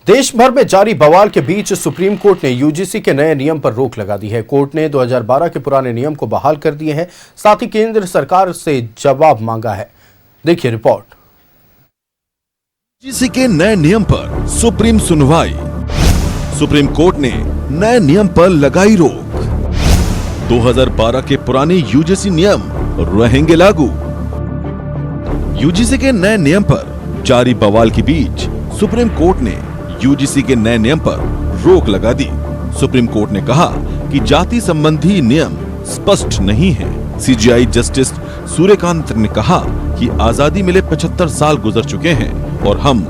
देश भर में जारी बवाल के बीच सुप्रीम कोर्ट ने यूजीसी के नए नियम पर रोक लगा दी है। कोर्ट ने 2012 के पुराने नियम को बहाल कर दिए हैं, साथ ही केंद्र सरकार से जवाब मांगा है। देखिए रिपोर्ट। यूजीसी के नए नियम पर सुप्रीम सुनवाई। सुप्रीम कोर्ट ने नए नियम पर लगाई रोक। 2012 के पुराने यूजीसी नियम रहेंगे लागू। यूजीसी के नए नियम पर जारी बवाल के बीच सुप्रीम कोर्ट ने यूजीसी के नए नियम पर रोक लगा दी। सुप्रीम कोर्ट ने कहा कि जाति संबंधी नियम स्पष्ट नहीं है। सीजेआई जस्टिस सूर्यकांत ने कहा कि आजादी मिले 75 साल गुजर चुके हैं और हम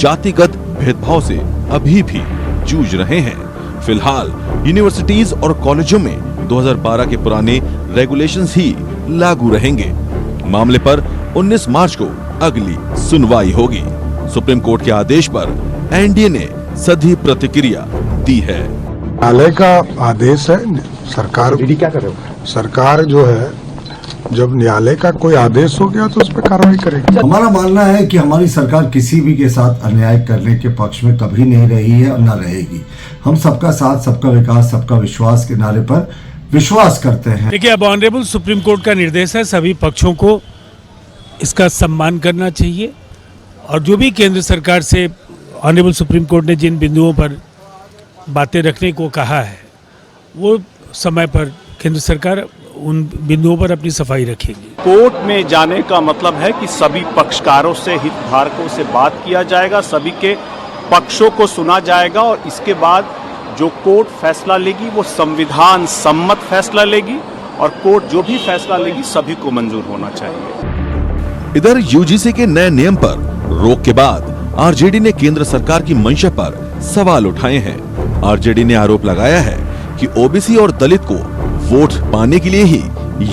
जातिगत भेदभाव से अभी भी जूझ रहे हैं। फिलहाल यूनिवर्सिटीज और कॉलेजों में 2012 के पुराने रेगुलेशंस ही लागू रहेंगे। मामले पर 19 मार्च को अगली सुनवाई होगी। सुप्रीम कोर्ट के आदेश पर एनडीए ने सधी प्रतिक्रिया दी है। न्यायालय का आदेश है। सरकार क्या कर रहे हो? सरकार जो है, जब न्यायालय का कोई आदेश हो गया तो उस पर कार्रवाई करेगी। हमारा मानना है कि हमारी सरकार किसी भी के साथ अन्याय करने के पक्ष में कभी नहीं रही है और न रहेगी। हम सबका साथ, सबका विकास, सबका विश्वास के नारे पर विश्वास करते हैं। देखिए, अब ऑनरेबल सुप्रीम कोर्ट का निर्देश है, सभी पक्षों को इसका सम्मान करना चाहिए और जो भी केंद्र सरकार से ऑनरेबल सुप्रीम कोर्ट ने जिन बिंदुओं पर बातें रखने को कहा है, वो समय पर केंद्र सरकार उन बिंदुओं पर अपनी सफाई रखेगी। कोर्ट में जाने का मतलब है कि सभी पक्षकारों से, हितधारकों से बात किया जाएगा, सभी के पक्षों को सुना जाएगा और इसके बाद जो कोर्ट फैसला लेगी वो संविधान सम्मत फैसला लेगी और कोर्ट जो भी फैसला लेगी सभी को मंजूर होना चाहिए। इधर यूजीसी के नए नियम पर रोक के बाद आरजेडी ने केंद्र सरकार की मंशा पर सवाल उठाए हैं। आरजेडी ने आरोप लगाया है कि ओबीसी और दलित को वोट पाने के लिए ही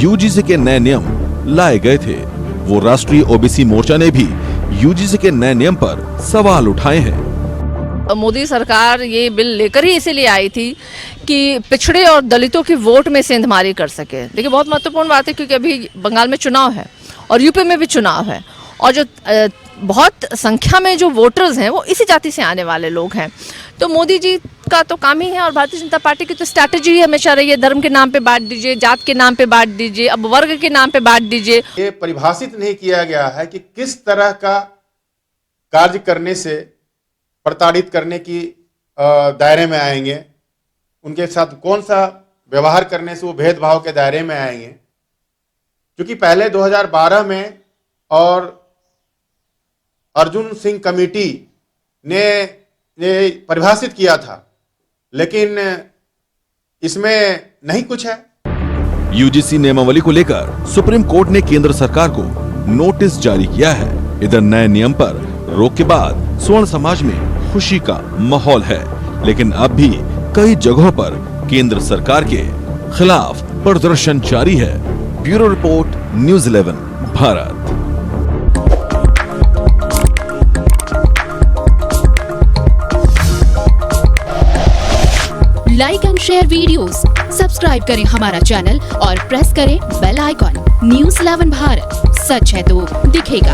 यूजीसी के नए नियम लाए गए थे। वो राष्ट्रीय ओबीसी मोर्चा ने भी यूजीसी के नए नियम पर सवाल उठाए हैं। मोदी सरकार ये बिल लेकर ही इसीलिए आई थी कि पिछड़े और दलितों की वोट में सेंधमारी कर सके। देखिए, बहुत महत्वपूर्ण बात है क्योंकि अभी बंगाल में चुनाव है और यूपी में भी चुनाव है और जो बहुत संख्या में जो वोटर्स हैं वो इसी जाति से आने वाले लोग हैं। तो मोदी जी का तो काम ही है और भारतीय जनता पार्टी की तो स्ट्रैटेजी ही हमेशा रही है, धर्म के नाम पे बांट दीजिए, जात के नाम पे बांट दीजिए, अब वर्ग के नाम पे बांट दीजिए। ये परिभाषित नहीं किया गया है कि किस तरह का कार्य करने से प्रताड़ित करने की दायरे में आएंगे, उनके साथ कौन सा व्यवहार करने से वो भेदभाव के दायरे में आएंगे। क्योंकि पहले 2012 में और अर्जुन सिंह कमेटी ने परिभाषित किया था, लेकिन इसमें नहीं कुछ है। यूजीसी नियमावली को लेकर सुप्रीम कोर्ट ने केंद्र सरकार को नोटिस जारी किया है। इधर नए नियम पर रोक के बाद स्वर्ण समाज में खुशी का माहौल है, लेकिन अब भी कई जगहों पर केंद्र सरकार के खिलाफ प्रदर्शन जारी है। Bureau report, news 11 Bharat. Like and share videos, subscribe करें हमारा चैनल और प्रेस करें बेल आइकॉन। न्यूज़ 11 भारत, सच है तो दिखेगा।